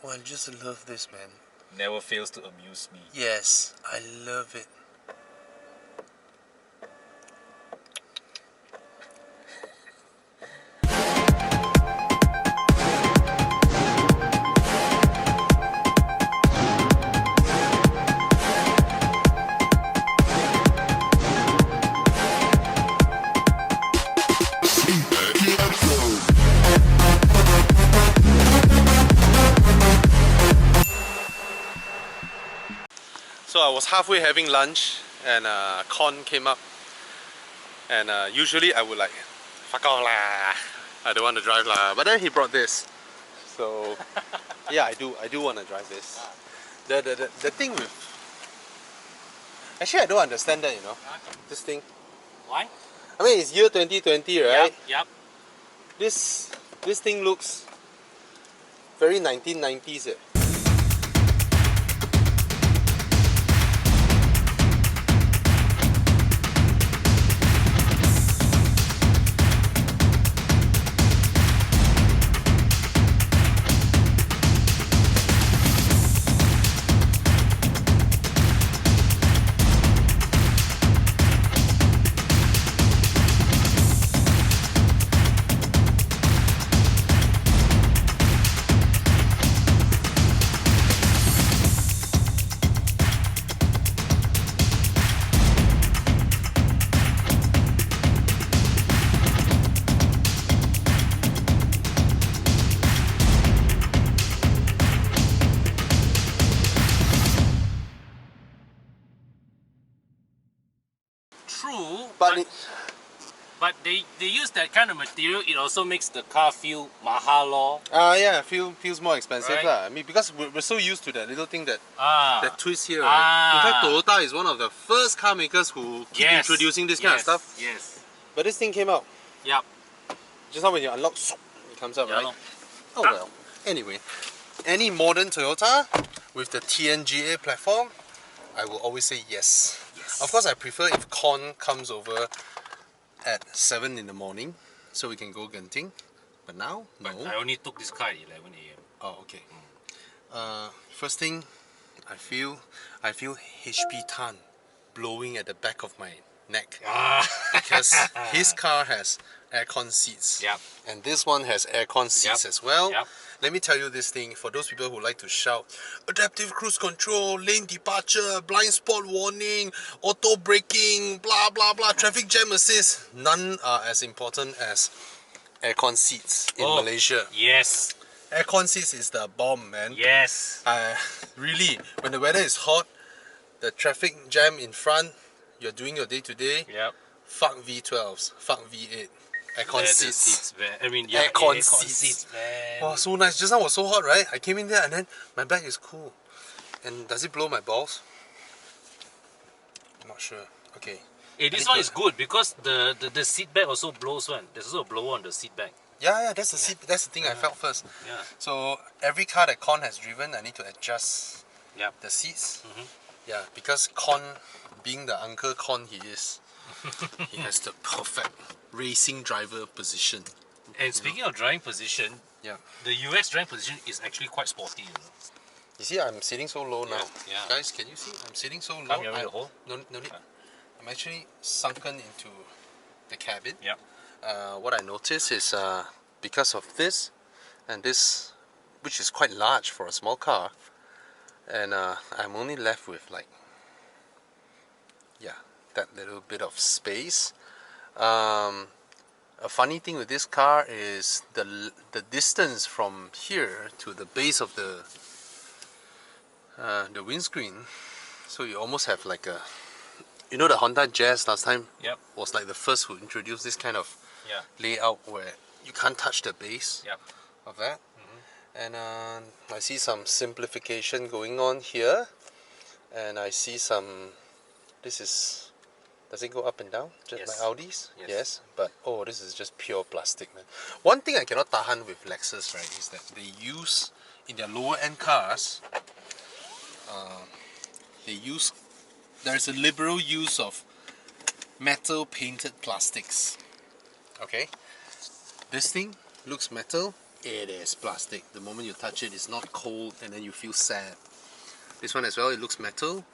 Oh, I just love this, man. Never fails to amuse me. Yes, I love it. So I was halfway having lunch and Con came up, and usually I would like, fuck off lah, I don't want to drive lah, but then he brought this. So yeah, I do want to drive this. The thing with, actually I don't understand that, you know, this thing. Why? I mean, it's year 2020, right? Yep. This thing looks very 1990s. True, But they use that kind of material. It also makes the car feel mahal. yeah, feels more expensive, Right. lah. I mean, because we're so used to that little thing that twist here, right? Ah. In fact, Toyota is one of the first car makers who keep introducing this kind of stuff. Yes. But this thing came out. Yep. Just now when you unlock, it comes out, Yeah, right? lor. Oh well. Anyway, any modern Toyota with the TNGA platform, I will always say yes. Of course, I prefer if Con comes over at 7 in the morning, so we can go Genting. But now, no. But I only took this car at 11 a.m. Oh, okay. First thing, I feel HP Tan blowing at the back of my neck because his car has aircon seats. Yep. And this one has aircon seats as well. Yep. Let me tell you this thing, for those people who like to shout, adaptive cruise control, lane departure, blind spot warning, auto braking, blah blah blah, traffic jam assist, none are as important as aircon seats in Malaysia. Yes. Aircon seats is the bomb, man. Yes. Really, when the weather is hot, the traffic jam in front, you're doing your day-to-day, Yep. fuck V12s, fuck V8. Aircon seats. Aircon Aircon seats, seats. man. Wow, so nice. Just now was so hot, right? I came in there and then my back is cool. And does it blow my balls? I'm not sure. Okay. Hey, this one is good because the seat back also blows one. There's also a blower on the seat back. Yeah, that's the seat. That's the thing I felt first. Yeah. So every car that Con has driven, I need to adjust the seats. Yeah, because Con, being the Uncle Con he is, he has the perfect racing driver position. And speaking of driving position, the UX driving position is actually quite sporty. You see, I'm sitting so low now. Yeah. Guys, can you see? I'm sitting so low. Come here, the hole. No need. I'm actually sunken into the cabin. Yep. What I notice is because of this and this, which is quite large for a small car, and I'm only left with like, that little bit of space. A funny thing with this car is the distance from here to the base of the windscreen. So you almost have like a, you know, the Honda Jazz last time was like the first who introduced this kind of layout where you can't touch the base of that. And I see some simplification going on here, and I see some, this is, does it go up and down just like Audi's? Yes. But oh, this is just pure plastic, man. One thing I cannot tahan with Lexus, right, is that they use, in their lower end cars, there's a liberal use of metal painted plastics. Okay, this thing looks metal, It is plastic. The moment you touch it, it's not cold and then you feel sad. This one as well, it looks metal.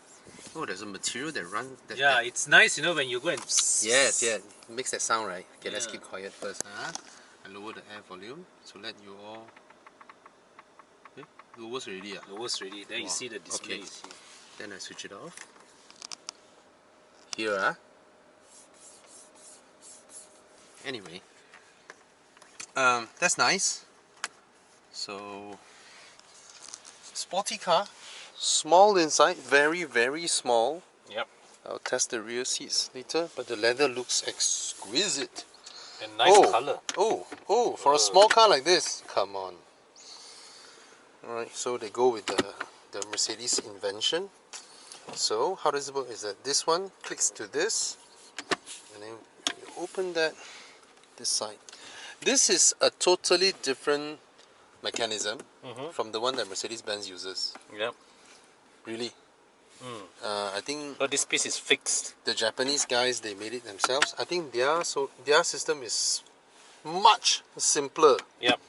Oh, there's a material that runs. It's nice, when you go and... Yes, yeah. It makes that sound, right? Okay, let's keep quiet first. I lower the air volume to let you all... lowers already. Lowers already. Then you see the display. Okay. Then I switch it off. Here, Anyway. That's nice. So... sporty car. Small inside, very, very small. Yep. I'll test the rear seats later, but the leather looks exquisite. And nice color. For a small car like this, come on. Alright, so they go with the Mercedes invention. So, how does it work is that this one clicks to this, and then you open that, this side. This is a totally different mechanism from the one that Mercedes-Benz uses. Yep. Really. I think this piece is fixed. the Japanese guys, they made it themselves. I think their system is much simpler. Yep.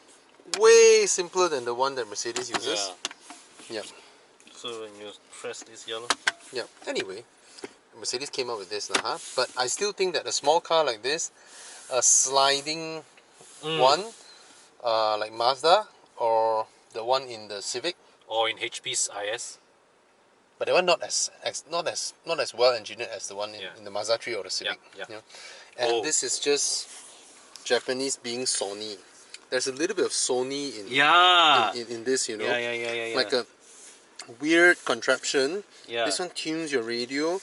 Way simpler than the one that Mercedes uses. Yeah. Yep. So when you press this yellow. Yep. Anyway, Mercedes came up with this now, but I still think that a small car like this, a sliding one, like Mazda or the one in the Civic, or in HP's IS. but they were not as well engineered as the one in the Mazda 3 or the Civic. Yeah. You know? And this is just Japanese being Sony. There's a little bit of Sony in this, you know. Yeah. Like a weird contraption. Yeah. This one tunes your radio,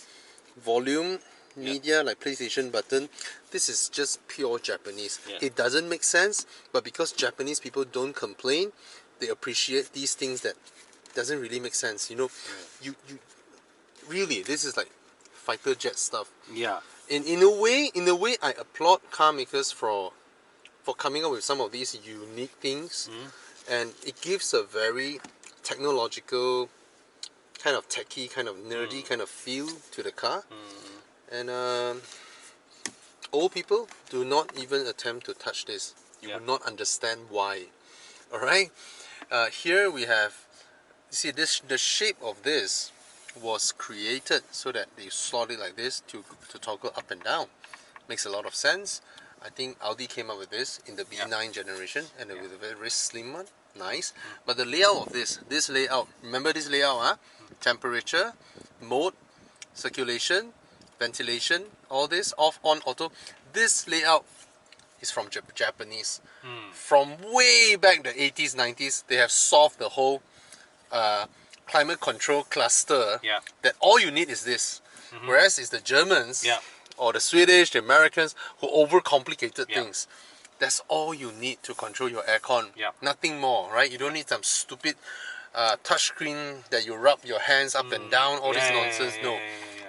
volume, media, like PlayStation button. This is just pure Japanese. It doesn't make sense, but because Japanese people don't complain, they appreciate these things that doesn't really make sense. You know, you really, this is like fighter jet stuff. Yeah. In a way, I applaud car makers for coming up with some of these unique things, and it gives a very technological, kind of techy, kind of nerdy kind of feel to the car. And old people do not even attempt to touch this. You will not understand why. Alright? Here we have, you see, the shape of this was created so that they slot it like this to toggle up and down. Makes a lot of sense. I think Audi came up with this in the B9 generation, and with a very, very slim one. Nice. But the layout of this layout, remember this layout, temperature, mode, circulation, ventilation, all this, off, on, auto. This layout is from Japanese. From way back the 80s, 90s, they have solved the whole climate control cluster, that all you need is this. Whereas it's the Germans or the Swedish, the Americans who overcomplicated things. That's all you need to control your aircon. Nothing more, right? You don't need some stupid touchscreen that you rub your hands up and down, all this nonsense. No.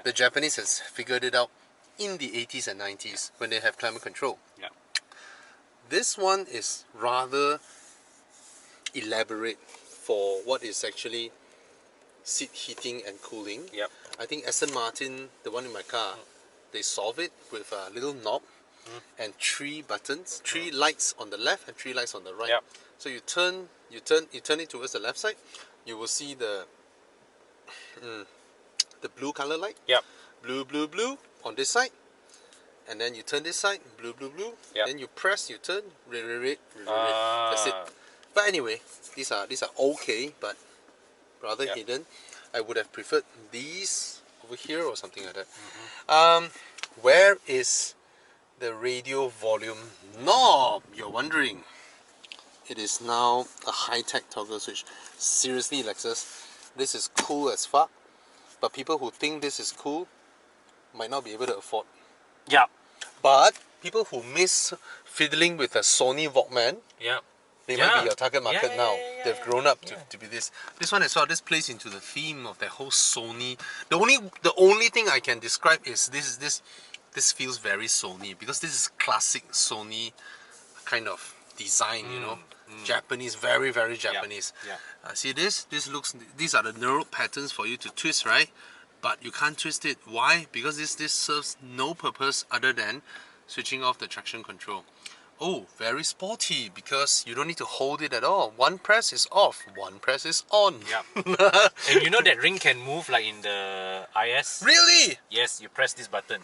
The Japanese has figured it out in the 80s and 90s when they have climate control. This one is rather elaborate for what is actually seat heating and cooling. I think Aston Martin, the one in my car, they solve it with a little knob and 3 buttons, 3 lights on the left and 3 lights on the right. So you turn it towards the left side, you will see the blue color light. Blue, blue, blue on this side. And then you turn this side, blue, blue, blue. Then you press, you turn, red, red, red, red, red. That's it. But anyway, these are okay, but rather hidden. I would have preferred these over here or something like that. Where is the radio volume knob? You're wondering. It is now a high-tech toggle switch. Seriously, Lexus, this is cool as fuck. But people who think this is cool might not be able to afford. But people who miss fiddling with a Sony Walkman, they might be your target market now. They've grown up to be this. This one as well. This plays into the theme of the whole Sony. The only thing I can describe is this feels very Sony, because this is classic Sony kind of design. You know, Japanese, very, very Japanese. See this? These are the knurled patterns for you to twist, right? But you can't twist it. Why? Because this serves no purpose other than switching off the traction control. Oh, very sporty because you don't need to hold it at all. One press is off, one press is on. Yeah. And you know that ring can move like in the IS? Really? Yes, you press this button.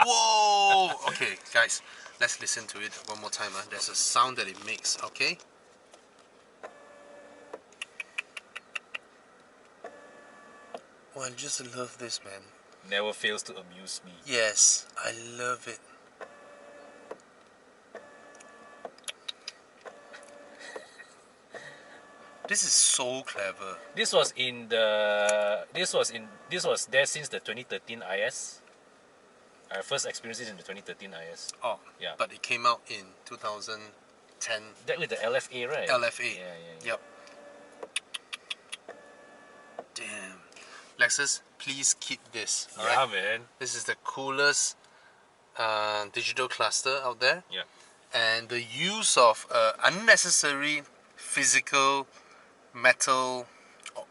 Whoa! Okay, guys, let's listen to it one more time. There's a sound that it makes, okay? Oh, I just love this, man. Never fails to amuse me. Yes, I love it. This is so clever. This was there since the 2013 IS. I first experienced it in the 2013 IS. Oh, yeah. But it came out in 2010. That with the LFA, right? LFA. Yeah. Yep. Damn. Lexus, please keep this. Yeah, right? Man. This is the coolest digital cluster out there. Yeah. And the use of unnecessary physical metal,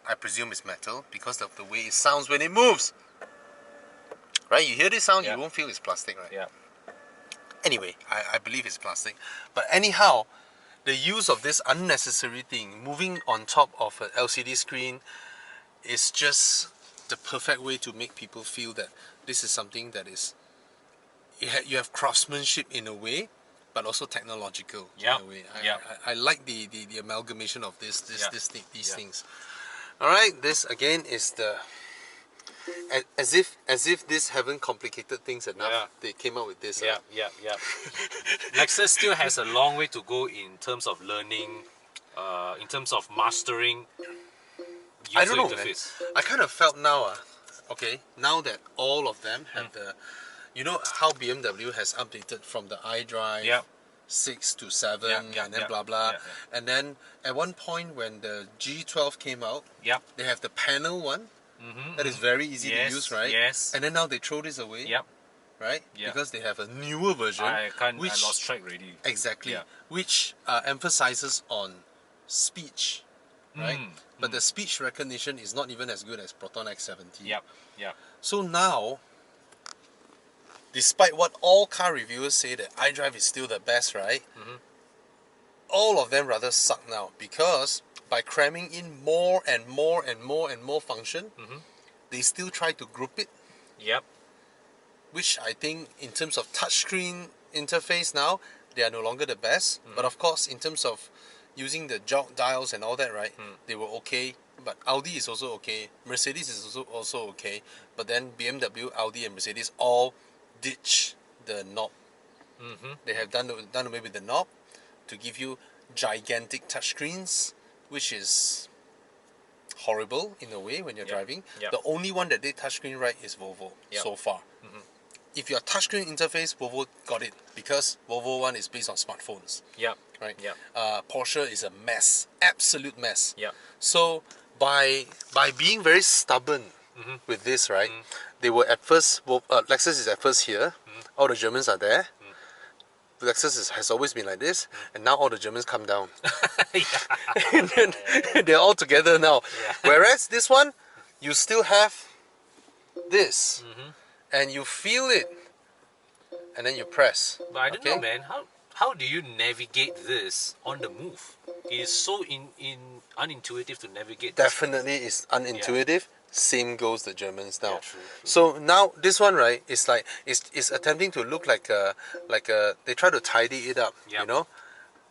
I presume it's metal because of the way it sounds when it moves. Right? You hear this sound, you won't feel it's plastic, right? Yeah. Anyway, I believe it's plastic. But anyhow, the use of this unnecessary thing moving on top of an LCD screen is just the perfect way to make people feel that this is something that is, you have craftsmanship in a way, but also technological in a way. I like the amalgamation of these things. All right, this again is the as if this haven't complicated things enough. They came out with this. Lexus still has a long way to go in terms of learning, in terms of mastering user I don't know, interface. man. I kind of felt now, okay, now that all of them have the, you know how BMW has updated from the iDrive 6 to 7 and then blah blah, and then at one point when the G12 came out, they have the panel one that is very easy to use, right? Yes. And then now they throw this away, right? Because they have a newer version. I lost track already. Exactly, which emphasizes on speech, right? But the speech recognition is not even as good as Proton X70. So now, despite what all car reviewers say that iDrive is still the best, right? All of them rather suck now because by cramming in more and more and more and more function, they still try to group it. Which I think in terms of touchscreen interface now, they are no longer the best. But of course, in terms of using the jog dials and all that, right? They were okay. But Audi is also okay. Mercedes is also okay. But then BMW, Audi, and Mercedes all ditch the knob. They have done away with the knob to give you gigantic touchscreens, which is horrible in a way when you're driving. The only one that did touchscreen right is Volvo so far. If your touchscreen interface, Volvo got it because Volvo one is based on smartphones. Right. Porsche is a mess, absolute mess. So by being very stubborn with this, right? They were at first, Lexus is at first here. All the Germans are there. Lexus has always been like this, and now all the Germans come down. And then they're all together now. Whereas this one, you still have this, and you feel it, and then you press. But I don't know, man. How do you navigate this on the move? It is so unintuitive to navigate. Definitely, it's unintuitive. Same goes the Germans now. True. So now this one, right, is like it's attempting to look like a they try to tidy it up, you know,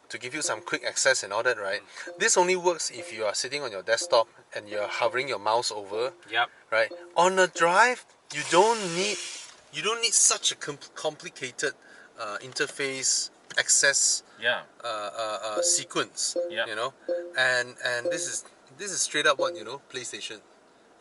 to give you some quick access and all that, right? This only works if you are sitting on your desktop and you're hovering your mouse over. Right. On a drive, you don't need such a complicated interface access sequence. You know, and this is straight up what, you know, PlayStation.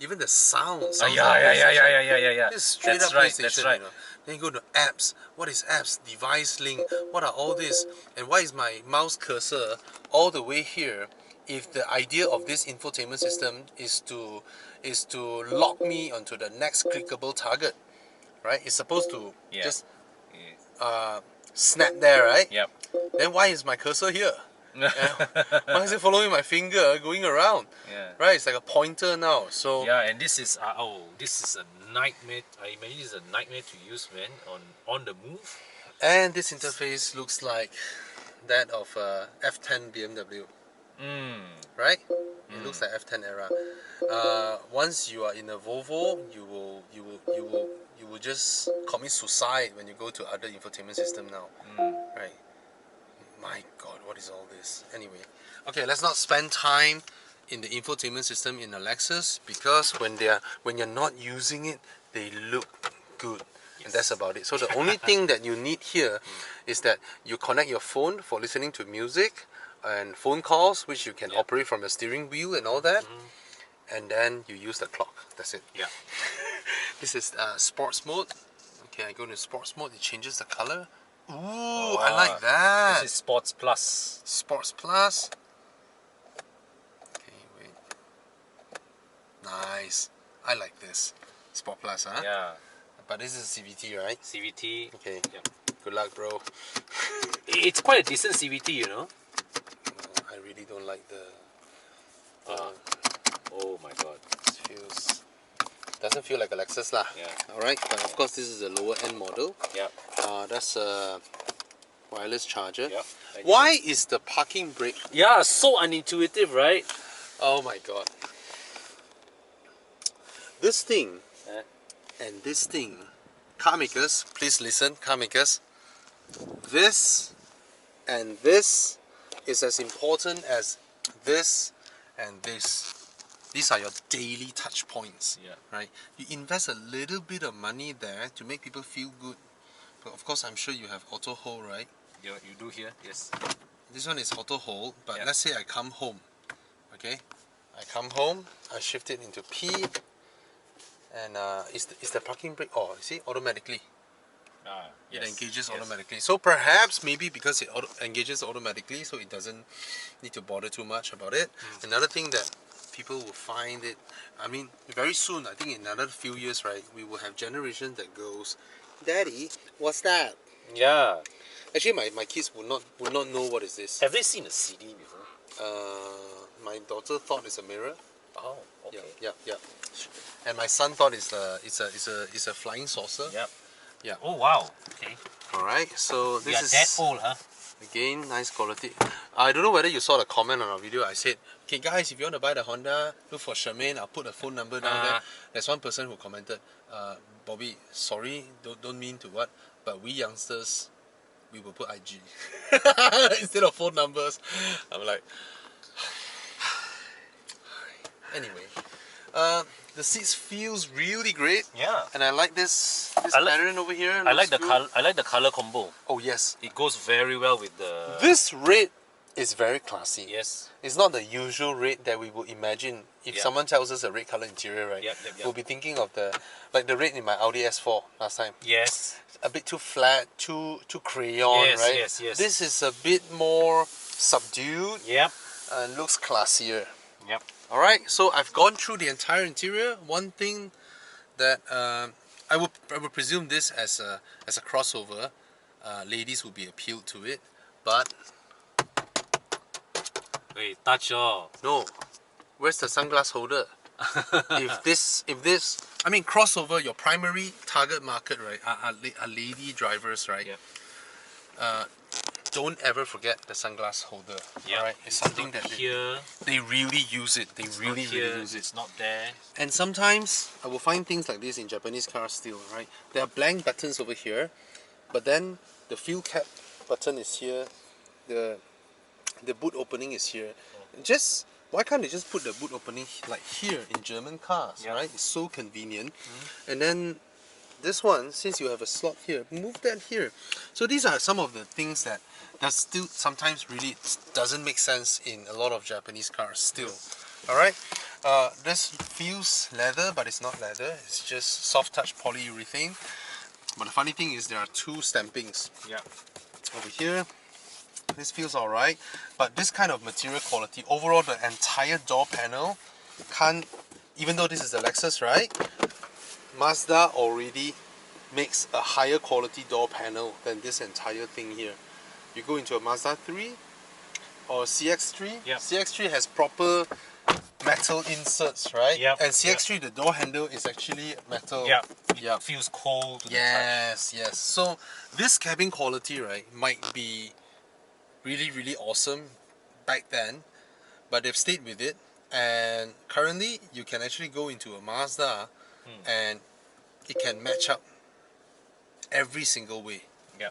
Even the sound sounds like PlayStation. This is straight up PlayStation. That's right. You know? Then you go to apps. What is apps? Device link. What are all this? And why is my mouse cursor all the way here? If the idea of this infotainment system is to lock me onto the next clickable target, right? It's supposed to just snap there, right? Then why is my cursor here? Why is it following my finger going around? Right, it's like a pointer now. So and this is this is a nightmare. I imagine this is a nightmare to use, man, on the move. And this interface looks like that of F10 BMW. Right? It looks like F10 era. Once you are in a Volvo, you will just commit suicide when you go to other infotainment system now. Right? My God, what is all this? Anyway, okay, let's not spend time in the infotainment system in a Lexus, because when you're not using it, they look good. And that's about it. So the only thing that you need here is that you connect your phone for listening to music and phone calls, which you can operate from the steering wheel and all that. And then you use the clock. That's it. Yeah. This is sports mode. Okay, I go into sports mode. It changes the color. Ooh, I like that. This is Sports Plus. Sports Plus. Okay, wait. Nice. I like this. Sport Plus, huh? Yeah. But this is CVT, right? CVT. Okay. Yeah. Good luck, bro. It's quite a decent CVT, you know. I really don't like the. Oh my God. It doesn't feel like a Lexus lah. Yeah. All right, but of course this is a lower end model. Yeah. That's a wireless charger. Yeah. Why is the parking brake? Yeah, so unintuitive, right? Oh my God. This thing and this thing, car makers, please listen, car makers. This and this is as important as this and this. These are your daily touch points, right? You invest a little bit of money there to make people feel good. But of course, I'm sure you have auto hold, right? You do here, yes. This one is auto hold, but let's say I come home, okay? I come home, I shift it into P, and is the parking brake? Oh, you see, automatically. It engages automatically. So perhaps maybe because it engages automatically, so it doesn't need to bother too much about it. Another thing that people will find it, I mean, very soon, I think in another few years, right, we will have generation that goes, Daddy, what's that? Yeah. Actually, my kids would not know what is this. Have they seen a CD before? My daughter thought it's a mirror. Oh, okay. Yeah. And my son thought it's a flying saucer. Yep. Yeah. Oh wow. Okay. All right. So this is that old, huh? Again, nice quality. I don't know whether you saw the comment on our video. I said, okay guys, if you want to buy the Honda, look for Charmaine. I'll put a phone number down there. There's one person who commented, Bobby, sorry, don't mean to what, but we youngsters, we will put IG instead of phone numbers. I'm like, anyway, the seats feels really great. Yeah. And I like this pattern over here. I like the color combo. Oh yes. It goes very well with the. This red is very classy. Yes. It's not the usual red that we would imagine. If someone tells us a red color interior, right? We'll be thinking of the red in my Audi S4 last time. Yes. A bit too flat, too crayon, right? Yes. This is a bit more subdued. Yep. And looks classier. Yep. All right. So I've gone through the entire interior. One thing that I would presume this as a crossover, ladies would be appealed to it, but. Wait, touch oh. No. Where's the sunglass holder? if this, I mean, crossover, your primary target market, right, are lady drivers, right? Yep. Don't ever forget the sunglass holder. Yep. Right? It's something that they really use it. They really use it. It's not there. And sometimes I will find things like this in Japanese cars still, right? There are blank buttons over here, but then the fuel cap button is here. The boot opening is here. Just why can't they just put the boot opening like here in German cars, right? It's so convenient. And then this one, since you have a slot here, move that here. So these are some of the things that still sometimes really doesn't make sense in a lot of Japanese cars still. All right. This feels leather, but it's not leather. It's just soft touch polyurethane. But the funny thing is there are two stampings. Yeah. Over here. This feels alright, but this kind of material quality, overall the entire door panel can't, even though this is a Lexus, right? Mazda already makes a higher quality door panel than this entire thing here. You go into a Mazda 3 or CX3, CX3 has proper metal inserts, right? Yep. And CX3, the door handle is actually metal. Yeah. Yep. It feels cold to the touch. Yes. So this cabin quality, right, might be really, really awesome back then, but they've stayed with it. And currently, you can actually go into a Mazda and it can match up every single way. Yeah.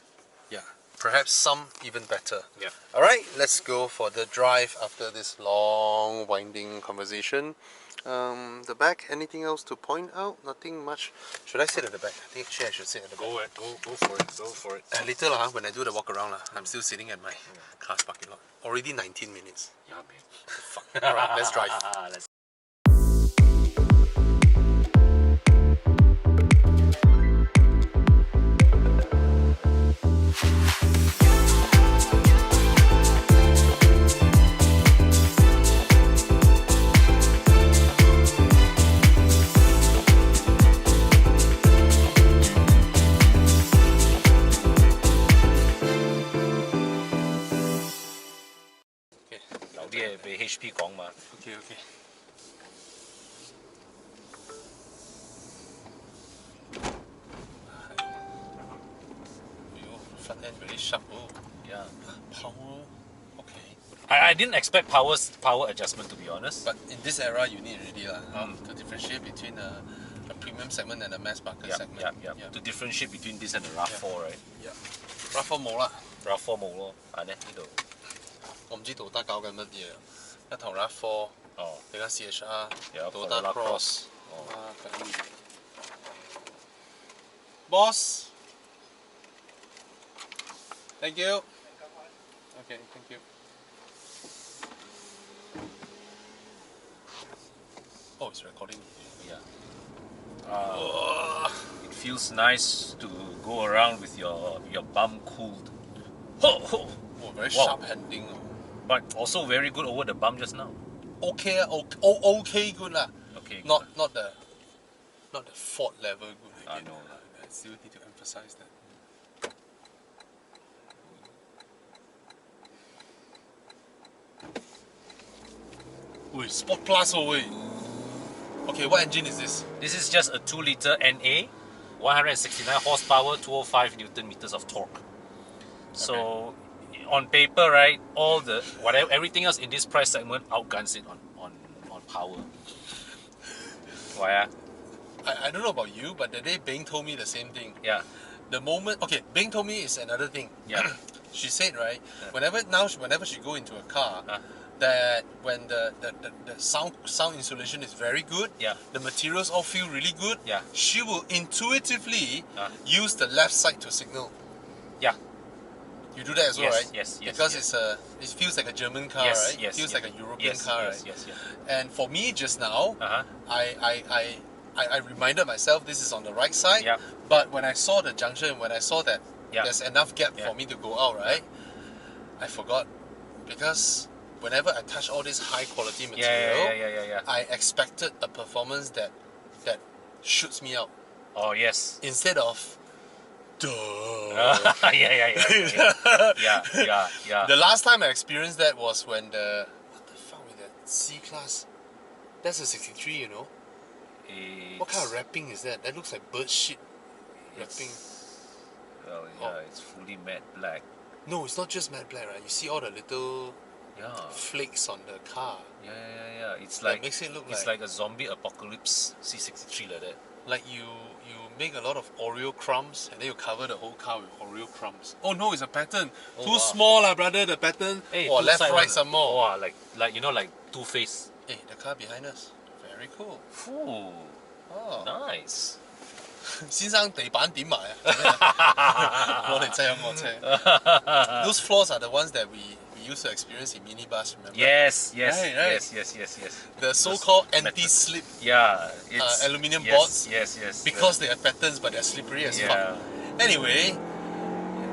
Yeah. Perhaps some even better. Yeah. Alright, let's go for the drive after this long, winding conversation. The back, anything else to point out? Nothing much. Should I sit at the back? I think actually I should sit at the back. Go for it. Later when I do the walk around, I'm still sitting at my car's parking lot. Already 19 minutes. Yeah, man. Fuck. Alright, let's drive. Let's俾 HP 講嘛。Okay. Front end really sharp. Oh, Yeah. power. Okay. I didn't expect power adjustment, to be honest. But in this era, you need really to differentiate between a premium segment and a mass market segment. Yeah. To differentiate between this and the RAV4, right? Yeah. RAV4 冇啦， RAV4 冇咯，呢度。我唔知道得搞緊乜嘢。一頭 RAV4， 另一 CHR， 有道德 Cross。 緊要。Boss。Thank you. Okay, thank you. Oh, it's recording. Yeah. It feels nice to go around with your bum cooled. Oh, very sharp handling. But also very good over the bump just now. Okay, okay, good lah. Okay. Not the Ford level good. I Again. know. I still need to emphasize that. Wait, Sport Plus, oh wait. Okay, what engine is this? This is just a 2-liter NA, 169 horsepower, 205 Newton meters of torque. So, on paper, right, everything else in this price segment outguns it on power. Why? I don't know about you, but the day Bing told me the same thing. Yeah. The moment, okay, Bing told me is another thing. Yeah. She said, right, whenever she go into a car, that when the sound insulation is very good, the materials all feel really good, she will intuitively use the left side to signal. Yeah. You do that as well, right? Yes. Because it feels like a German car, right? It feels like a European car, right? Yes. And for me just now, I reminded myself this is on the right side. But when I saw the junction, when I saw that there's enough gap for me to go out, right? I forgot, because whenever I touch all this high quality material, I expected a performance that shoots me out. Oh yes. Instead of duh. Yeah. The last time I experienced that was when what the fuck with that C-Class? That's a 63, you know. What kind of wrapping is that? That looks like bird shit wrapping. Well, it's fully matte black. No, it's not just matte black, right? You see all the little flakes on the car. Yeah. It's That like makes it look like a zombie apocalypse C63 like that. Like you make a lot of Oreo crumbs and then you cover the whole car with Oreo crumbs. Oh no, it's a pattern. Too small lah, brother, the pattern. Hey, left, right, some more. Wow, like you know, like Two-Face. Hey, the car behind us. Very cool. Ooh, nice. 先生地板點埋啊？我哋擠喺我車。Those floors are the ones that we used to experience in minibus, remember? Yes. Right. Yes. The so-called anti-slip it's aluminium boards. Yes. Because they have patterns, but they're slippery as fuck. Yeah. Anyway,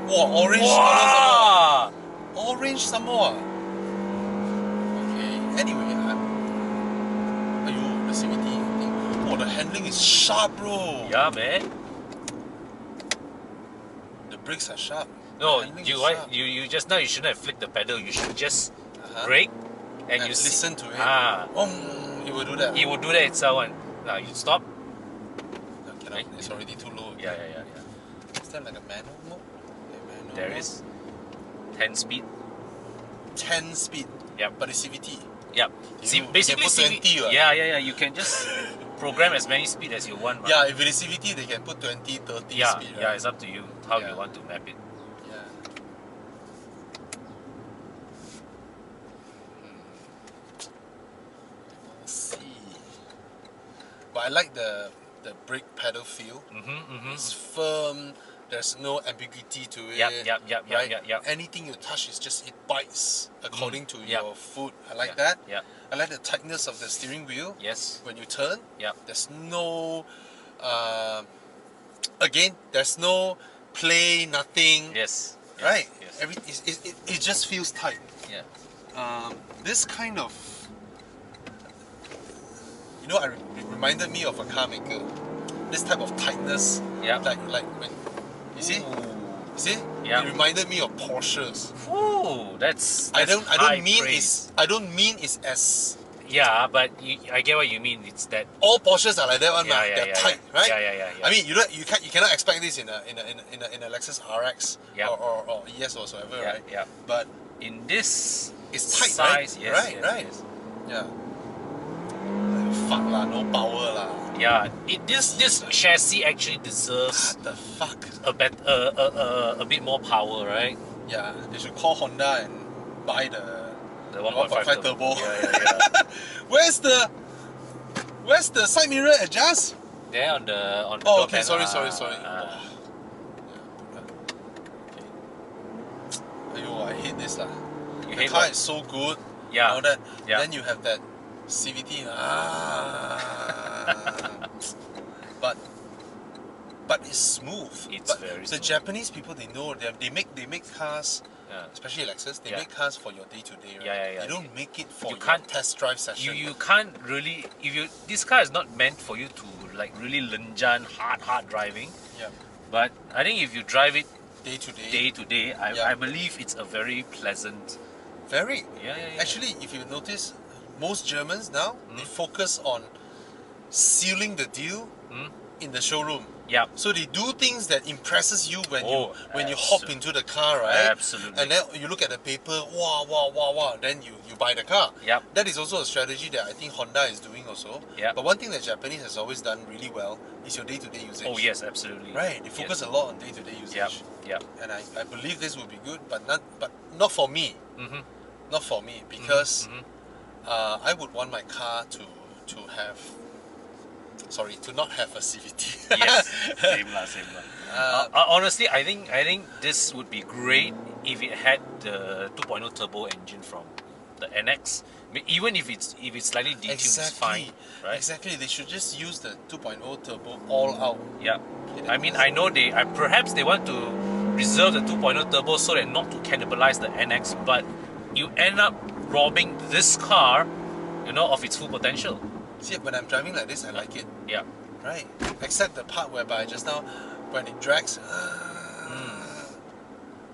orange color some more. Orange some more. Okay. Anyway, the CVT thing. Oh, the handling is sharp, bro. Yeah, man. The brakes are sharp. No, you just now you shouldn't have flicked the pedal. You should just brake and you listen to it. It will do that. It will do that itself. And now you stop. No, cannot. It's already too low. Yeah. Is there like a manual mode? There is 10 speed. 10 speed. Yep. But it's CVT. Yep. Basically, put 20, right? Yeah. You can just program as many speed as you want. Yeah, if it is CVT, they can put 20, 30 speed. Right? Yeah, it's up to you how you want to map it. Yeah. Let's see. But I like the brake pedal feel. It's firm. There's no ambiguity to it. Yep. Anything you touch is just it bites according to your foot. I like that. that. I like the tightness of the steering wheel. Yes. When you turn. Yep. There's no. Again, there's no play, nothing. Yes. Right. Yes. It just feels tight. Yeah. This kind of. It reminded me of a car maker. This type of tightness. Yeah. Like when. You see? Yeah. It reminded me of Porsches. Ooh, that's I don't mean praise. it's as. Yeah, but I get what you mean. It's that all Porsches are like that one. They're tight, right? Yeah. I mean, you cannot expect this in a Lexus RX or ES or whatever, right? Yeah. But in this it's tight, size, right? Right. Yes. Yeah. Fuck lah, no power lah. Yeah, this chassis actually deserves the fuck a bit more power, right? Yeah, they should call Honda and buy the 1.5 turbo. Yeah. Where's the side mirror adjust? There on the Oh, door okay. panel. Sorry. Ayo, I hate this lah. The car is so good. Yeah. All that. Yeah. Then you have that CVT. But it's smooth. It's very the smooth. Japanese people, they know they make cars. Especially Lexus, they make cars for your day to day, right? Yeah. They don't make it for you your can't test drive session. You can't really this car is not meant for you to like really lenjan hard driving. Yeah. But I think if you drive it day to day, I believe it's a very pleasant. Very. Yeah. Actually, if you notice, most Germans now they focus on sealing the deal in the showroom. Yeah. So they do things that impresses you when you hop into the car, right? Absolutely. And then you look at the paper, wow. Then you buy the car. Yep. That is also a strategy that I think Honda is doing also. Yep. But one thing that Japanese has always done really well is your day-to-day usage. Oh yes, absolutely. Right. They focus a lot on day-to-day usage. Yep. And I believe this will be good, but not for me. Not for me because I would want my car to not have a CVT. Yes, same lah. Honestly, I think this would be great if it had the 2.0 turbo engine from the NX. Even if it's slightly detuned, it's fine, right? Exactly. They should just use the 2.0 turbo all out. Yeah. I mean, I know perhaps they want to reserve the 2.0 turbo so that not to cannibalize the NX, but you end up robbing this car, of its full potential. See, when I'm driving like this, I like it. Yeah. Right. Except the part whereby just now, when it drags,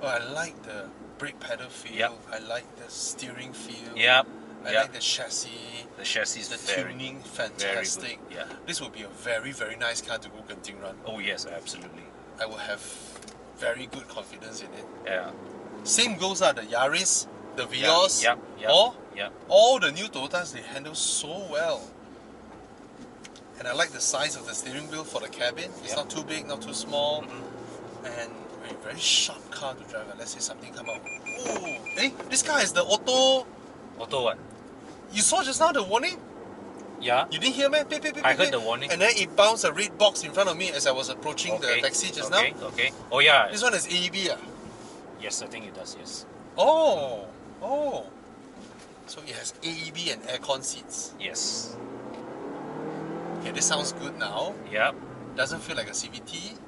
I like the brake pedal feel. Yep. I like the steering feel. Yep. I like the chassis. The chassis is the tuning, fantastic. Very good. Yeah. This would be a very, very nice car to go Genting run. Oh yes, absolutely. I will have very good confidence in it. Yeah. Same goes the Yaris, the Vios, all the new Toyotas, they handle so well. And I like the size of the steering wheel for the cabin. It's not too big, not too small. And a very sharp car to drive. Let's say something come out. Oh, this car is the auto. Auto what? You saw just now the warning? Yeah. You didn't hear me? I heard the warning. And then it bounced a red box in front of me as I was approaching the taxi just now. Okay. Oh yeah. This one is AEB. Yes, I think it does, yes. Oh. So it has AEB and aircon seats. Yes. Okay, this sounds good now. Yep. Doesn't feel like a CVT.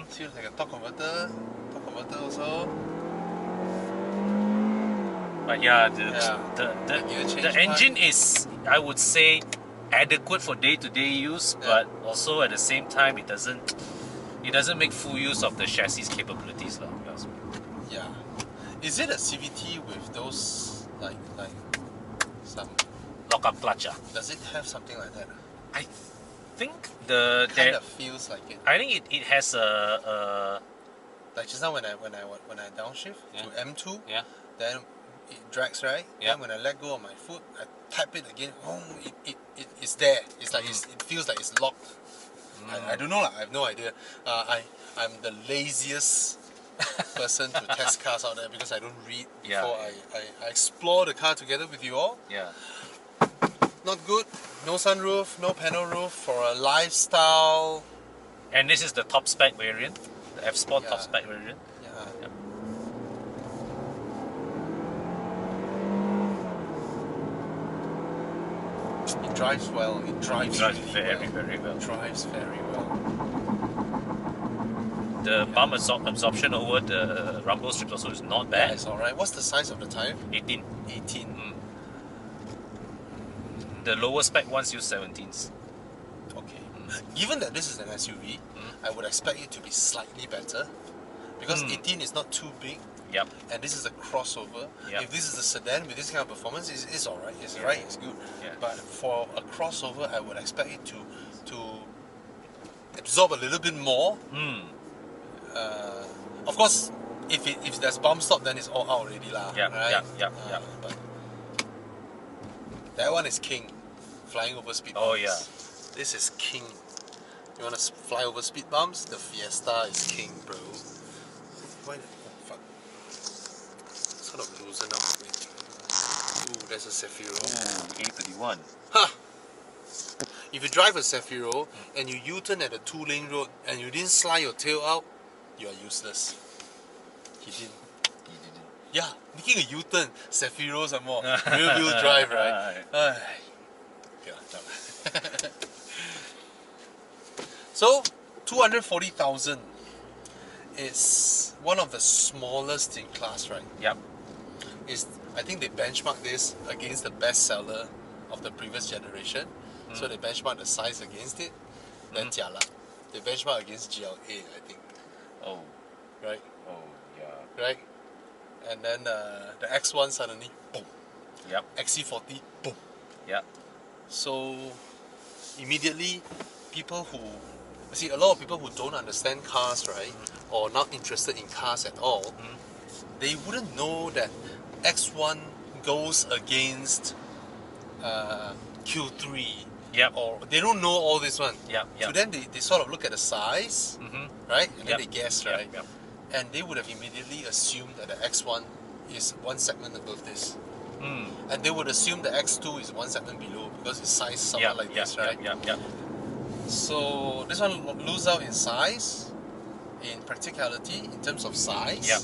Feels like a torque converter. Torque converter also. But yeah, the engine is, I would say, adequate for day-to-day use, but also at the same time it doesn't make full use of the chassis capabilities, lah. Yeah. Is it a CVT with those like some. Lock-up clutch. Does it have something like that? I think Kind of feels like it. I think it has a like just now when I downshift to M2, then it drags, right? Yeah. Then when I let go of my foot, I tap it again. Oh, it's there. It's like it feels like it's locked. I don't know. I have no idea. I'm the laziest person to test cars out there because I don't read before I explore the car together with you all. Yeah. Not good. No sunroof, no panel roof for a lifestyle. And this is the top spec variant, the F Sport top spec variant. Yeah. Yep. It drives well. It drives very well. It drives very well. The bump absorption over the rumble strips also is not bad. Yeah, it's alright. What's the size of the tire? 18. 18. The lower spec ones use 17s. Okay. Given that this is an SUV, I would expect it to be slightly better. Because 18 is not too big. Yep. And this is a crossover. Yep. If this is a sedan with this kind of performance, it's alright. It's right. It's good. Yeah. But for a crossover, I would expect it to absorb a little bit more. Of course, if there's bump stop, then it's all out already lah. Yeah. Right? Yeah. But that one is king. Flying over speed bumps. Oh yeah. This is king. You wanna fly over speed bumps? The Fiesta is king, bro. Why? Oh fuck. Sort of loosen up a bit. Ooh, there's a Zafiro. A31. Ha! If you drive a Zafiro and you U-turn at a 2-lane road and you didn't slide your tail out, you are useless. He didn't. Yeah, making a U-turn, Zafiro some more. Rear-wheel drive, right? Yeah, no. So, 240,000 is one of the smallest in class, right? Yep. I think they benchmark this against the best seller of the previous generation. So they benchmark the size against it. Then jialat. They benchmark against GLA, I think. Oh. Right? Oh yeah. Right? And then the X1 suddenly, boom. Yep. XC40, boom. Yep. So immediately people who see a lot of people who don't understand cars, right, or not interested in cars at all, they wouldn't know that X1 goes against Q3. Yep. Or they don't know all this one. Yep. So then they sort of look at the size, right, and then they guess, right, Yep. and they would have immediately assumed that the X1 is one segment above this. And they would assume the X2 is one segment below because it's sized somewhat like this, right? Yep. So this one loses out in size, in practicality, in terms of size. Yep.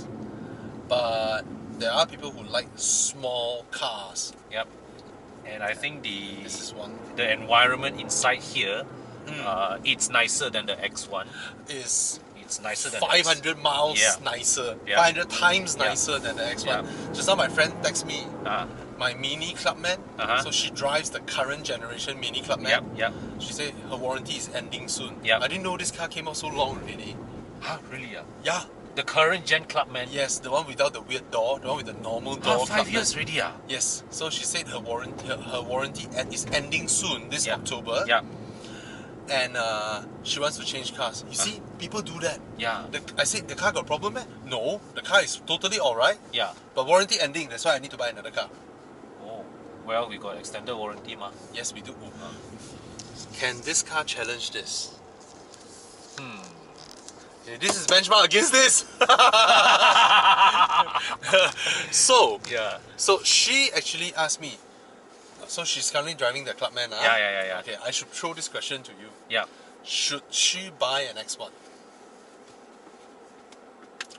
But there are people who like small cars. Yep. And I think This is one. the environment inside here, it's nicer than the X1. It's nicer than 500 miles nicer. 500 times nicer than the X1. Just now my friend texted me my Mini Clubman. So she drives the current generation Mini Clubman. Yep. She said her warranty is ending soon. Yep. I didn't know this car came out so long already. Huh, really? Yeah. The current gen Clubman? Yes, the one without the weird door, the one with the normal door. 5 years already? Yes. So she said her warranty is ending soon, this October. Yeah. And she wants to change cars. You see, people do that. Yeah. I said, the car got problem, eh? No, the car is totally alright. Yeah. But warranty ending, that's why I need to buy another car. Oh, well, we got extended warranty, ma. Yes, we do. Can this car challenge this? Yeah, this is benchmark against this. So she actually asked me. So she's currently driving the Clubman. Yeah. Okay, I should throw this question to you. Yeah. Should she buy an X1?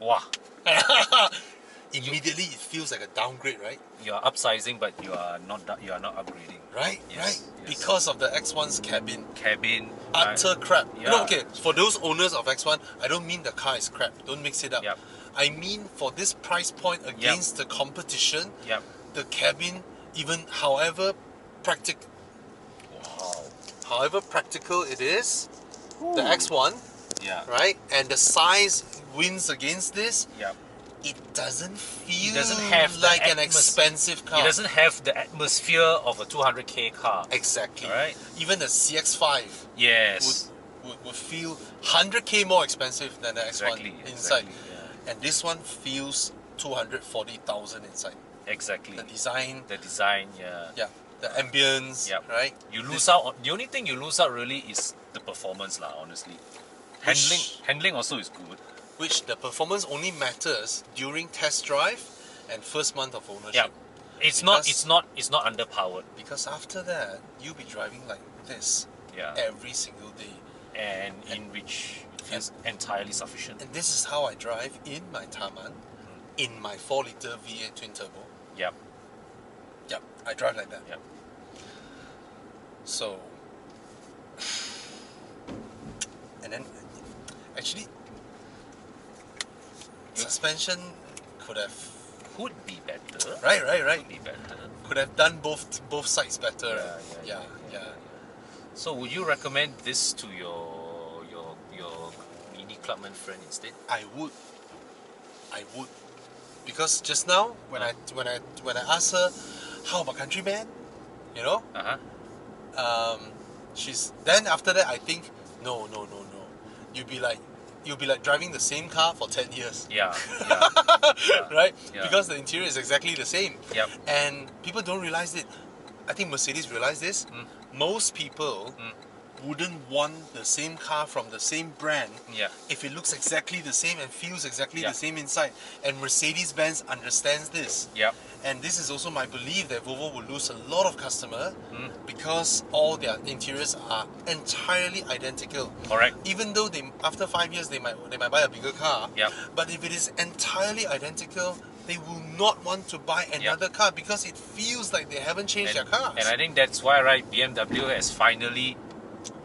Wow. Immediately, it feels like a downgrade, right? You are upsizing, but you are not upgrading. Right, Yes, right. yes. Because of the X1's cabin. Utter crap. Yeah. You know, okay, for those owners of X1, I don't mean the car is crap. Don't mix it up. Yep. I mean for this price point against the competition, the cabin, even however practical it is, the X1, right, and the size wins against this. it doesn't feel It doesn't have like an expensive car. It doesn't have the atmosphere of a 200k car. Exactly. Right? Even the CX5 Yes. would feel 100k more expensive than the X1 Exactly. inside. Exactly, yeah. And this one feels 240,000 inside. Exactly. The design. The design, yeah. Yeah. The ambience, Yep. right? You lose out on, the only thing you lose out really is the performance lah, honestly. Handling also is good. Which the performance only matters during test drive and first month of ownership. Yeah. It's not underpowered. Because after that, you'll be driving like this every single day. And in which it feels entirely sufficient. And this is how I drive in my Taman, in my 4-liter V8 twin turbo. Yep. Yep, I drive like that. Yep. So, and then actually, suspension could be better. Right. Could be better. Could have done both sides better. Yeah. So would you recommend this to your Mini Clubman friend instead? I would, because just now when I asked her how about Countryman, you know, she's then after that I think no. You'll be like driving the same car for 10 years. Yeah. Right? Yeah. Because the interior is exactly the same. Yep. And people don't realize it. I think Mercedes realize this. Most people wouldn't want the same car from the same brand if it looks exactly the same and feels exactly the same inside. And Mercedes-Benz understands this. Yep. And this is also my belief that Volvo will lose a lot of customer because all their interiors are entirely identical. Correct. Even though after 5 years they might buy a bigger car. Yep. But if it is entirely identical, they will not want to buy another car because it feels like they haven't changed their cars. And I think that's why, right, BMW has finally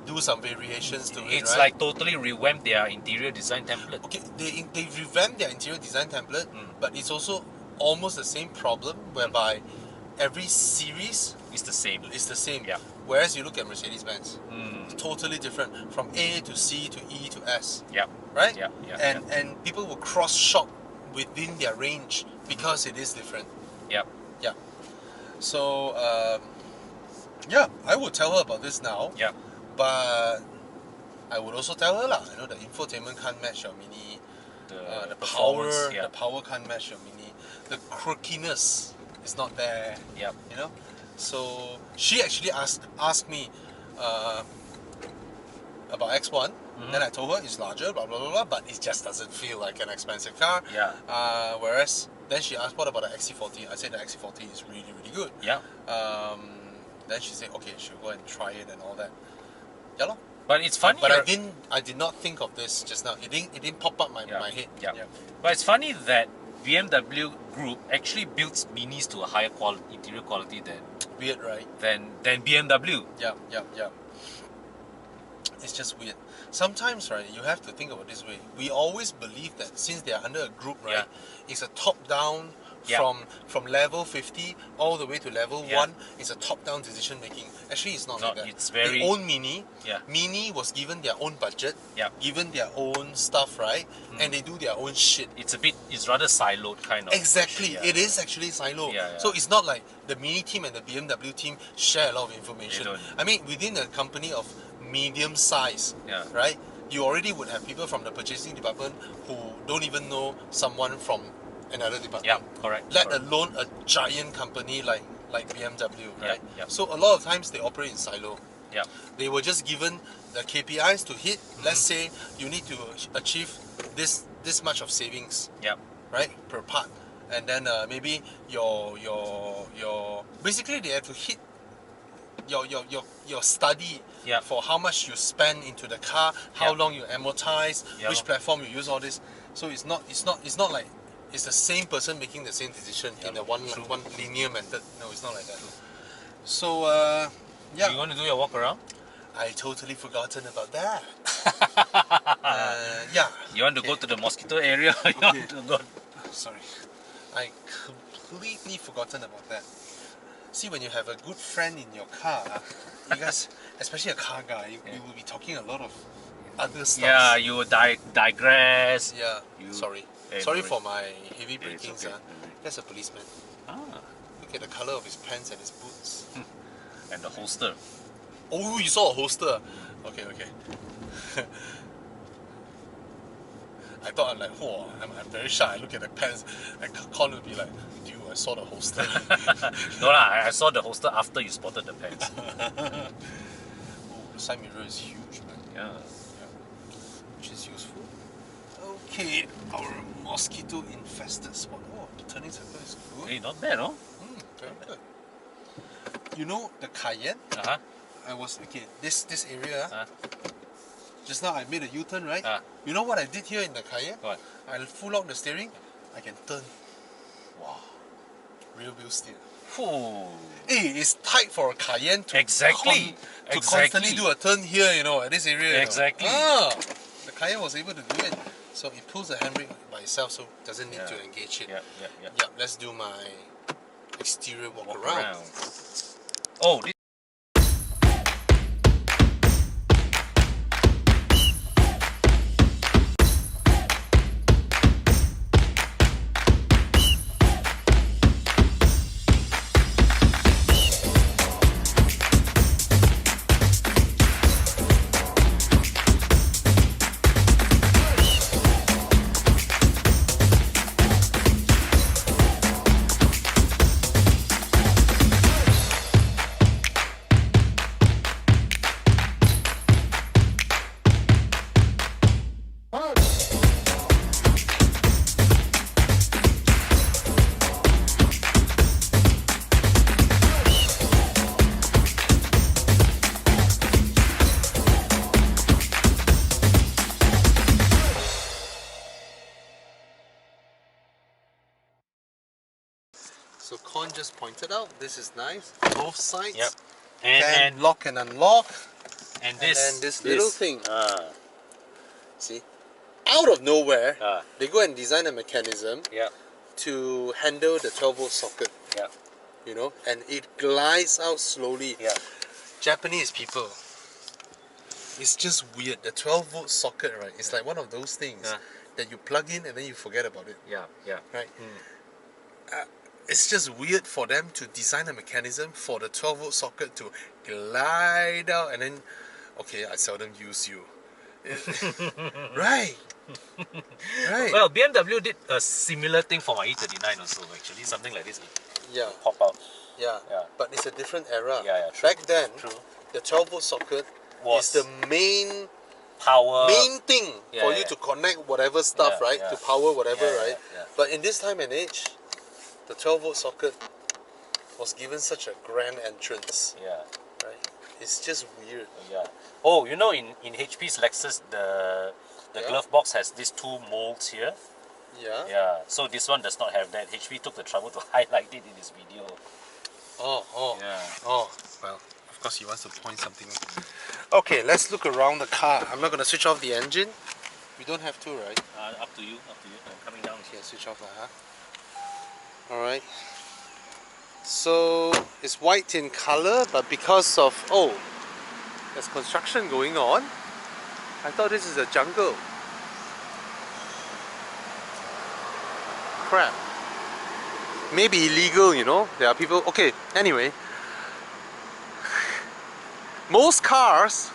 do some variations to it. It's like totally revamped their interior design template. Okay, they revamped their interior design template, but it's also almost the same problem whereby every series is the same. Yeah. Whereas you look at Mercedes-Benz, it's totally different from A to C to E to S. Yeah. Right? Yeah. And people will cross shop within their range because it is different. Yeah. Yeah. So I would tell her about this now. Yeah. But I would also tell her the infotainment can't match your Mini. The power can't match your Mini. The quirkiness is not there. Yep. You know? So she actually asked me about X1. Then I told her it's larger, blah blah blah, but it just doesn't feel like an expensive car. Yeah. Whereas then she asked, what about the XC40? I said the XC40 is really good. Yeah. Then she said, okay, she'll go and try it and all that. Yeah, lor. But it's funny. But I did not think of this just now. It didn't pop up my head. Yeah. But it's funny that BMW Group actually builds Minis to a higher interior quality than weird, right? Than BMW. Yeah. It's just weird. Sometimes, right, you have to think about it this way. We always believe that since they are under a group, right, it's a top-down from level 50 all the way to level 1. It's a top-down decision making. Actually, it's not like that. It's very... They own Mini. Yeah. Mini was given their own budget, given their own stuff, right? And they do their own shit. It's rather siloed kind of. Exactly. It is actually siloed. So it's not like the Mini team and the BMW team share a lot of information. They don't. I mean, within a company of medium size, right? You already would have people from the purchasing department who don't even know someone from another department. Yeah, correct. Let alone a giant company like BMW, right? Yeah. So a lot of times they operate in silo. Yeah. They were just given the KPIs to hit. Let's say you need to achieve this much of savings. Yeah. Right, per part, and then maybe your basically they have to hit your study for how much you spend into the car, how long you amortize, which platform you use, all this. So it's not like it's the same person making the same decision in a one linear method. No, it's not like that. So You want to do your walk around? I totally forgotten about that. You want to go to the mosquito area? Sorry, I completely forgotten about that. See, when you have a good friend in your car, you guys, especially a car guy, you will be talking a lot of other stuff. Yeah, you digress. Yeah. You, Sorry. Hey, Sorry no for worries. my heavy Hey, it's brakings. okay. That's a policeman. Ah, Look at the color of his pants and his boots. and the holster. Oh, you saw a holster. Okay, okay. I thought I'm like, whoa, I'm very shy. I look at the pants. I can't be like, dude, I saw the holster. No lah, I saw the holster after you spotted the pants. Oh, the side mirror is huge, man. Yeah. Which is useful. Okay, our mosquito infested spot. Oh, the turning circle is good. Hey, not bad, no? Very good. You know the Cayenne? I was okay. This area. Just now I made a U-turn, right? You know what I did here in the Cayenne? What? I full lock the steering. I can turn. Wow. Real wheel steer. Hey, it's tight for a Cayenne to constantly do a turn here, you know, at this area. Exactly. You know. The Cayenne was able to do it. So it pulls the handbrake by itself, so it doesn't need to engage it. Yeah, let's do my exterior walk around. Oh, this So Con just pointed out, this is nice. Both sides. Yep. And lock and unlock. And then this little thing. See? Out of nowhere, they go and design a mechanism to handle the 12-volt socket. You know, and it glides out slowly. Japanese people, it's just weird. The 12-volt socket, right? It's like one of those things that you plug in and then you forget about it. Right? It's just weird for them to design a mechanism for the 12-volt socket to glide out and then, okay, I seldom use you. Right. Well, BMW did a similar thing for my E39 also, actually, something like this. Pop out. But it's a different era. True. Back then, the 12-volt socket is the main thing for you to connect whatever stuff, right? To power whatever, right? But in this time and age, the 12-volt socket was given such a grand entrance. Right? It's just weird. Oh, you know, in HP's Lexus, the glove box has these two molds here. So this one does not have that. HP took the trouble to highlight it in his video. Oh, well, of course he wants to point something. Okay, let's look around the car. I'm not going to switch off the engine. We don't have to, right? Up to you. I'm coming down. Okay, switch off that, Alright. So, it's white in color, but because of, there's construction going on. I thought this is a jungle. Crap. Maybe illegal, you know. There are people. Okay, anyway. Most cars,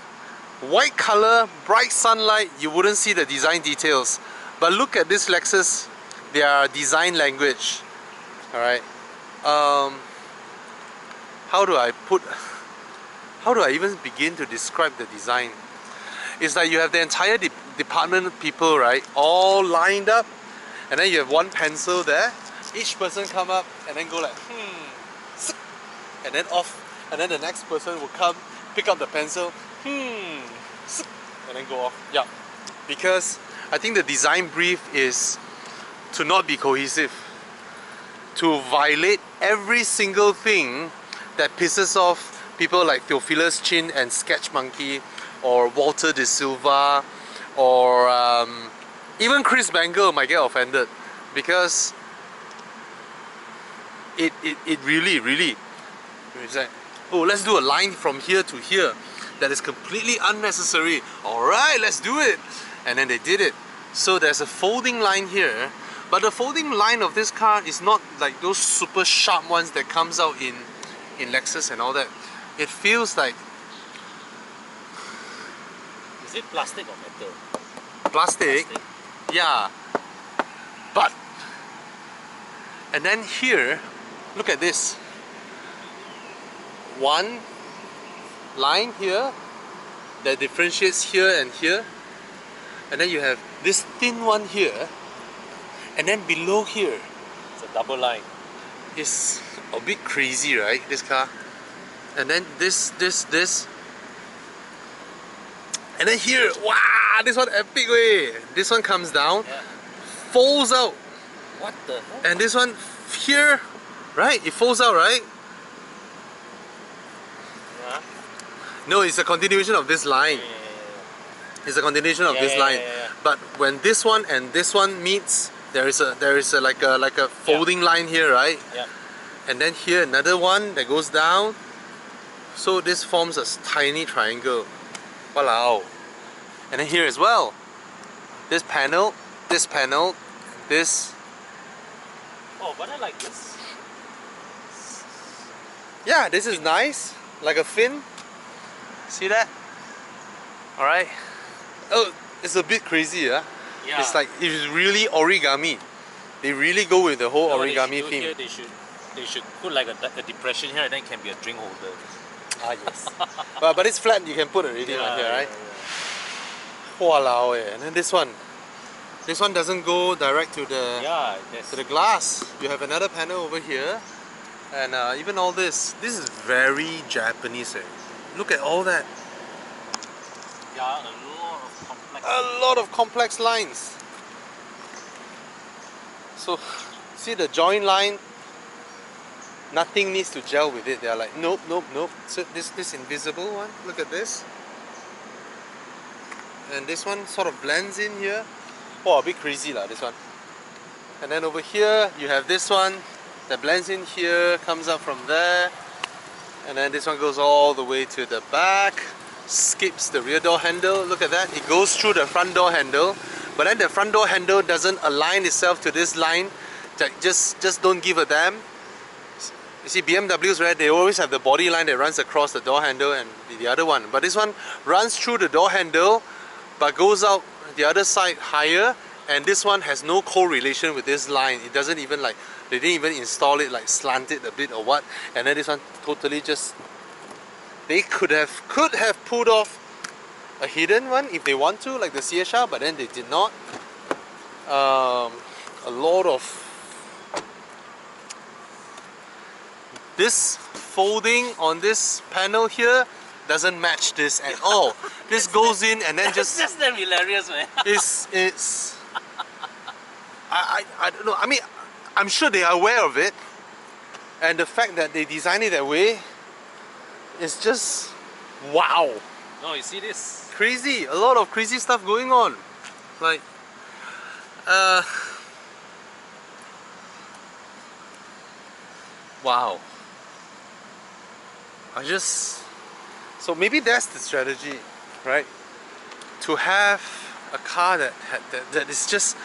white color, bright sunlight, you wouldn't see the design details. But look at this Lexus, their design language. Alright. How do I even begin to describe the design? It's like you have the entire department of people, right, all lined up, and then you have one pencil there. Each person come up and then go like, and then off, and then the next person will come, pick up the pencil, and then go off. Because I think the design brief is to not be cohesive, to violate every single thing that pisses off people like Theophilus Chin and Sketch Monkey, or Walter De Silva, or even Chris Bangle might get offended, because it really it's like, oh, let's do a line from here to here, that is completely unnecessary. Alright, let's do it. And then they did it. So there's a folding line here, but the folding line of this car is not like those super sharp ones that comes out in Lexus and all that. It feels like... Is it plastic or metal? Plastic? Yeah. But... And then here, look at this. One line here that differentiates here and here. And then you have this thin one here. And then below here, it's a double line. It's a bit crazy, right? This car. And then this. And then here, wow, this one epic way. This one comes down, folds out. What the hell? And this one here, right? It folds out, right? Yeah. No, it's a continuation of this line. It's a continuation of this line. But when this one and this one meets, there is a like a folding line here, right? Yeah. And then here another one that goes down. So this forms a tiny triangle. Walao. And then here as well. This panel, this. Oh, but I like this. Yeah, this is nice. Like a fin. See that? Alright. Oh, it's a bit crazy, huh? Yeah. It's like, it's really origami. They really go with the whole origami theme. Here, they should put like a depression here, and then it can be a drink holder. Ah, yes. but it's flat, you can put it already right here, right? Walao, eh. And then this one. This one doesn't go direct to the glass. You have another panel over here. And even all this. This is very Japanese, eh. Look at all that. Yeah, a lot of complex. A lot of complex lines. So, see the joint line? Nothing needs to gel with it. They're like, nope. So this invisible one, look at this. And this one sort of blends in here. Oh, a bit crazy lah, this one. And then over here, you have this one that blends in here, comes up from there. And then this one goes all the way to the back, skips the rear door handle. Look at that, it goes through the front door handle. But then the front door handle doesn't align itself to this line. Just don't give a damn. You see, BMWs, right, they always have the body line that runs across the door handle and the other one. But this one runs through the door handle, but goes out the other side higher. And this one has no correlation with this line. It doesn't even like, they didn't even install it like slanted a bit or what. And then this one totally just, they could have pulled off a hidden one if they want to, like the CHR, but then they did not. A lot of this folding on this panel here doesn't match this at all. This goes in and then just... It's just damn hilarious, man. It's... I don't know. I mean, I'm sure they are aware of it. And the fact that they design it that way is just... wow. No, you see this? Crazy. A lot of crazy stuff going on. Like... wow. So maybe that's the strategy, right? To have a car that is just,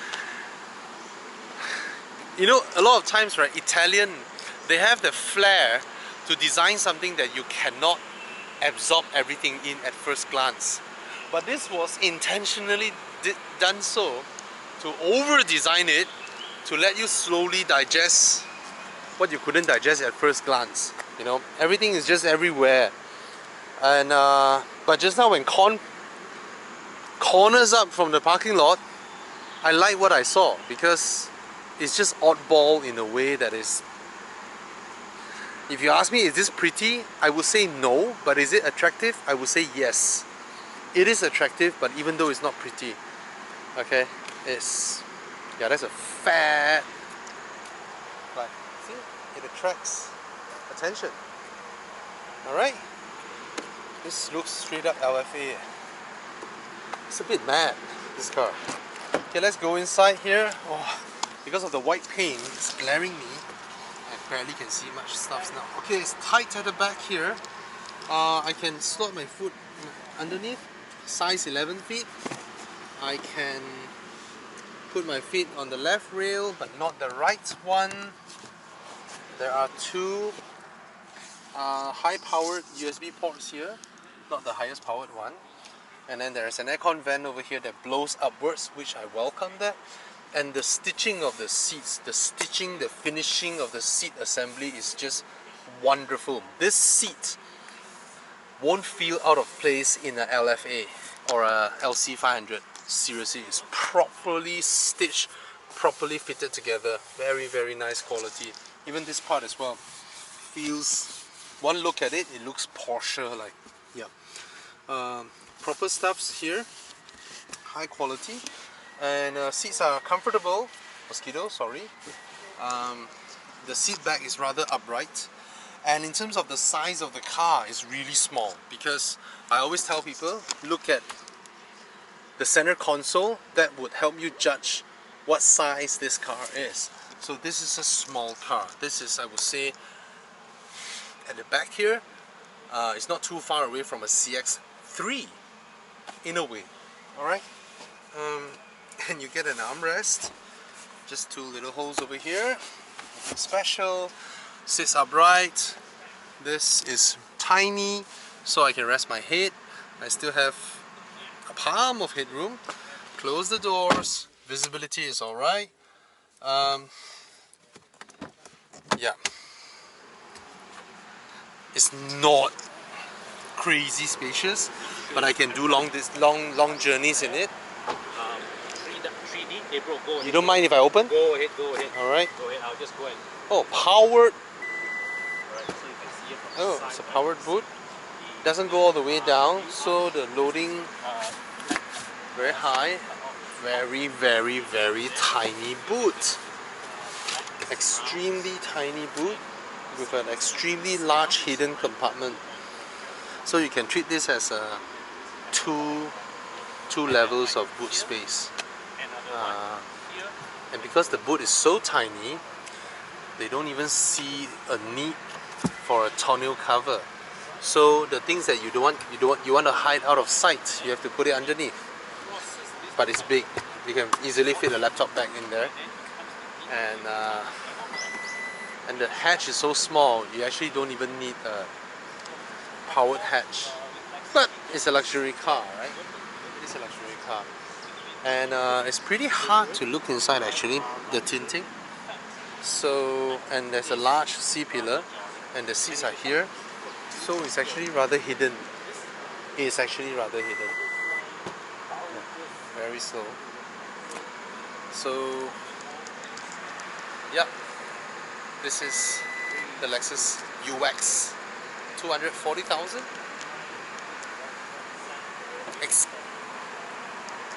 you know, a lot of times, right, Italian, they have the flair to design something that you cannot absorb everything in at first glance. But this was intentionally done so to over-design it, to let you slowly digest what you couldn't digest at first glance. You know, everything is just everywhere. And but just now when corners up from the parking lot, I like what I saw because it's just oddball in a way that is... If you ask me, is this pretty? I would say no, but is it attractive? I would say yes. It is attractive, but even though it's not pretty, okay, it's... yeah, that's a fat... like, see, it attracts attention. Alright, this looks straight up LFA. It's a bit mad, this car. Okay, let's go inside here. Oh, because of the white paint, it's glaring me. I barely can see much stuff now. Okay, it's tight at the back here. I can slot my foot underneath, size 11 feet. I can put my feet on the left rail but not the right one. There are two high-powered USB ports here, not the highest powered one. And then there's an aircon vent over here that blows upwards, which I welcome that. And the stitching of the seats, the finishing of the seat assembly is just wonderful. This seat won't feel out of place in a LFA or a LC500. Seriously, it's properly stitched, properly fitted together. Very, very nice quality. Even this part as well feels, one look at it, it looks Porsche like. Yeah. Proper stuffs here, high quality, and seats are comfortable. Mosquito, sorry. The seat back is rather upright, and in terms of the size of the car, it's really small, because I always tell people, look at the center console. That would help you judge what size this car is. So this is a small car. This is, I would say, at the back here, it's not too far away from a CX3 in a way. Alright, and you get an armrest, just two little holes over here, nothing special. Sits upright. This is tiny, so I can rest my head. I still have a palm of headroom. Close the doors, visibility is alright. Yeah, it's not crazy spacious, but I can do long journeys in it. 3D, hey bro, go ahead. You don't mind if I open? Go ahead, go ahead. Alright. Go ahead, I'll just go ahead. Oh, powered. Alright, so you can see it from the Oh, side. it's a powered boot. Doesn't go all the way down, so the loading very high. Very, very, very tiny boot. Extremely tiny boot with an extremely large hidden compartment. So you can treat this as a two levels of boot space. And because the boot is so tiny, they don't even see a need for a tonneau cover. So the things that you want to hide out of sight, you have to put it underneath. But it's big. You can easily fit a laptop bag in there. And the hatch is so small, you actually don't even need a powered hatch. But it's a luxury car, right? It is a luxury car. And it's pretty hard to look inside actually, the tinting. So, and there's a large C-pillar, and the seats are here. So it's actually rather hidden. It's actually rather hidden. Very slow. So, yeah. This is the Lexus UX 240,000.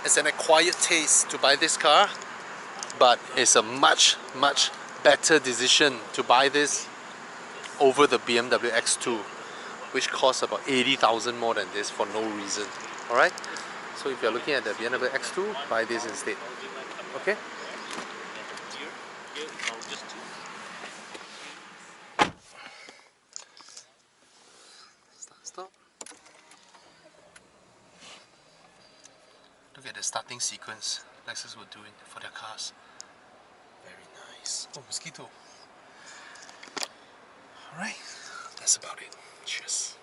It's an acquired taste to buy this car, but it's a much better decision to buy this over the BMW X2, which costs about 80,000 more than this for no reason. Alright? So if you're looking at the BMW X2, buy this instead. Okay? Stop. Look at the starting sequence Lexus were doing for their cars. Very nice. Oh, mosquito. Alright, that's about it. Cheers.